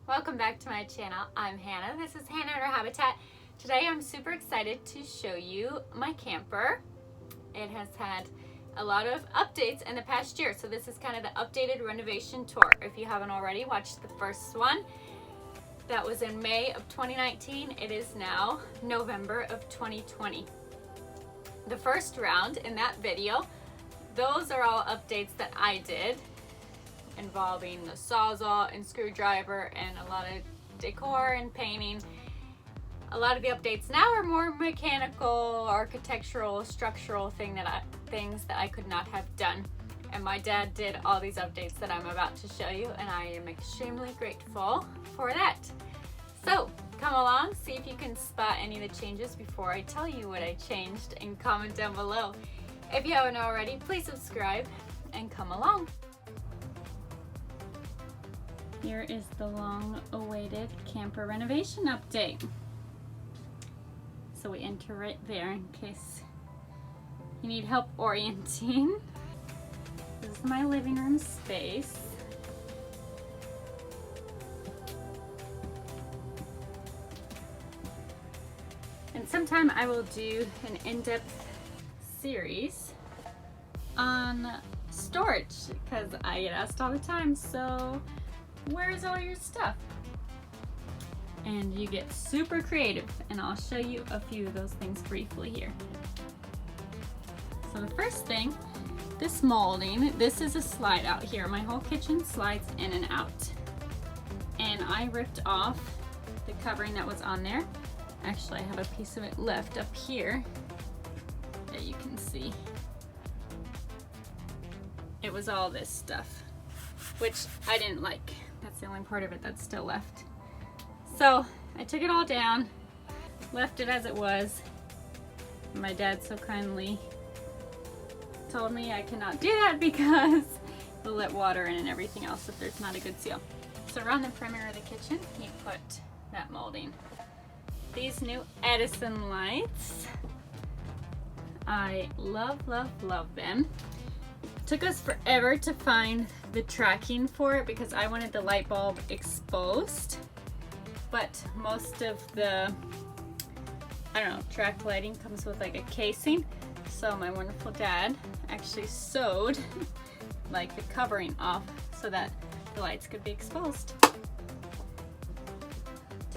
Welcome back to my channel. I'm Hannah. This is Hannah in Her Habitat. Today I'm super excited to show you my camper. It has had a lot of updates in the past year, so this is kind of the updated renovation tour. If you haven't already watched the first one, that was in May of 2019. It is now November of 2020. The first round in that video, those are all updates that I did, involving the Sawzall and screwdriver and a lot of decor and painting. A lot of the updates now are more mechanical, architectural, structural things that I could not have done. And my dad did all these updates that I'm about to show you, and I am extremely grateful for that. So come along, see if you can spot any of the changes before I tell you what I changed, and comment down below. If you haven't already, please subscribe and come along. Here is the long-awaited camper renovation update. So we enter right there in case you need help orienting. This is my living room space. And sometime I will do an in-depth series on storage because I get asked all the time, so where's all your stuff? And you get super creative, and I'll show you a few of those things briefly here. So the first thing, this molding, this is a slide out here. My whole kitchen slides in and out. And I ripped off the covering that was on there. Actually, I have a piece of it left up here that you can see. It was all this stuff, which I didn't like. That's the only part of it that's still left. So I took it all down, left it as it was. My dad so kindly told me I cannot do that because it'll let water in and everything else if there's not a good seal. So around the perimeter of the kitchen, he put that molding. These new Edison lights, I love, love, love them. Took us forever to find the tracking for it because I wanted the light bulb exposed, but most of the, track lighting comes with like a casing. So my wonderful dad actually sewed like the covering off so that the lights could be exposed.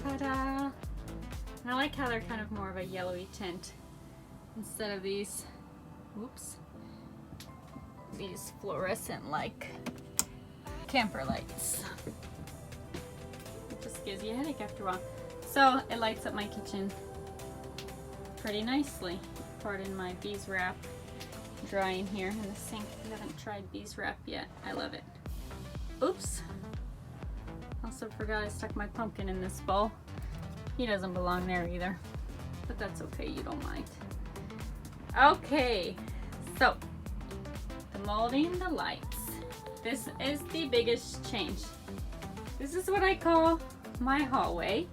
Ta-da! And I like how they're kind of more of a yellowy tint instead of these, these fluorescent like camper lights. It just gives you a headache after a while. So it lights up my kitchen pretty nicely. Pardon my beeswrap drying here in the sink. I haven't tried beeswrap yet. I love it. Oops. Also forgot I stuck my pumpkin in this bowl. He doesn't belong there either, but that's okay, you don't mind. Okay, so the molding, the lights. This is the biggest change. This is what I call my hallway.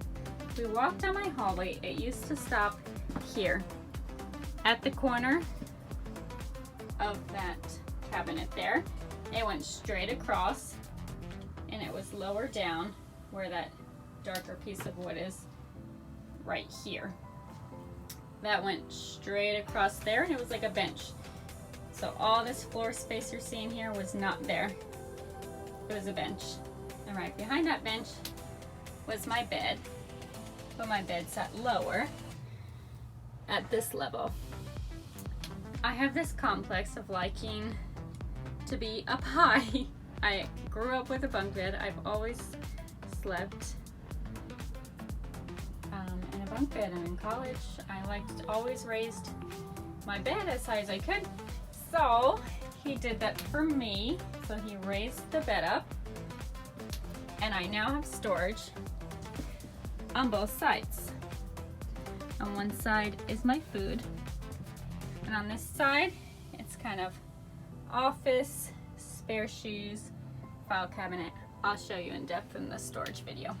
We walked down my hallway. It used to stop here at the corner of that cabinet there. It went straight across, and it was lower down where that darker piece of wood is right here. That went straight across there, and it was like a bench. So all this floor space you're seeing here was not there. It was a bench. And right behind that bench was my bed, but my bed sat lower at this level. I have this complex of liking to be up high. I grew up with a bunk bed. I've always slept in a bunk bed, and in college I always raised my bed as high as I could. So he did that for me. So he raised the bed up, and I now have storage on both sides. On one side is my food, and on this side it's kind of office, spare shoes, file cabinet. I'll show you in depth in the storage video.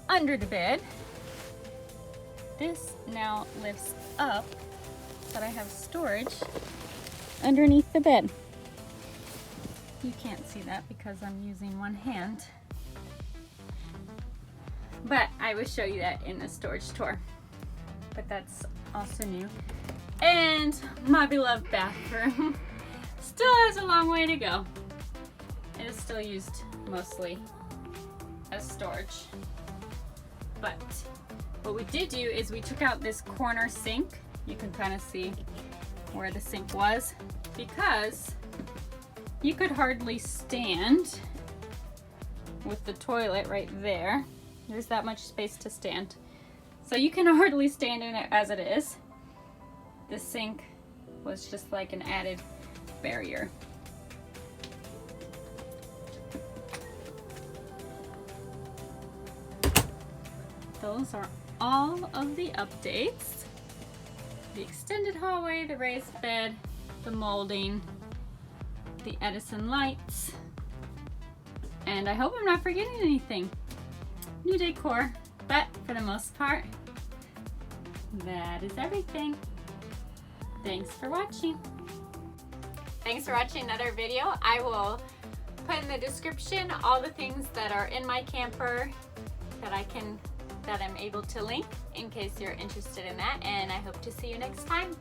Under the bed, this now lifts up so that I have storage underneath the bed. You can't see that because I'm using one hand. but I will show you that in the storage tour. But that's also new. And my beloved bathroom still has a long way to go. It is still used mostly as storage. But what we did do is we took out this corner sink. You can kind of see where the sink was, because you could hardly stand with the toilet right there. There's that much space to stand. So you can hardly stand in it as it is. The sink was just like an added barrier. Those are all of the updates. The extended hallway, the raised bed, the molding, the Edison lights, and I hope I'm not forgetting anything. New decor, but for the most part, that is everything. Thanks for watching. Thanks for watching another video. I will put in the description all the things that are in my camper that I'm able to link in case you're interested in that, and I hope to see you next time.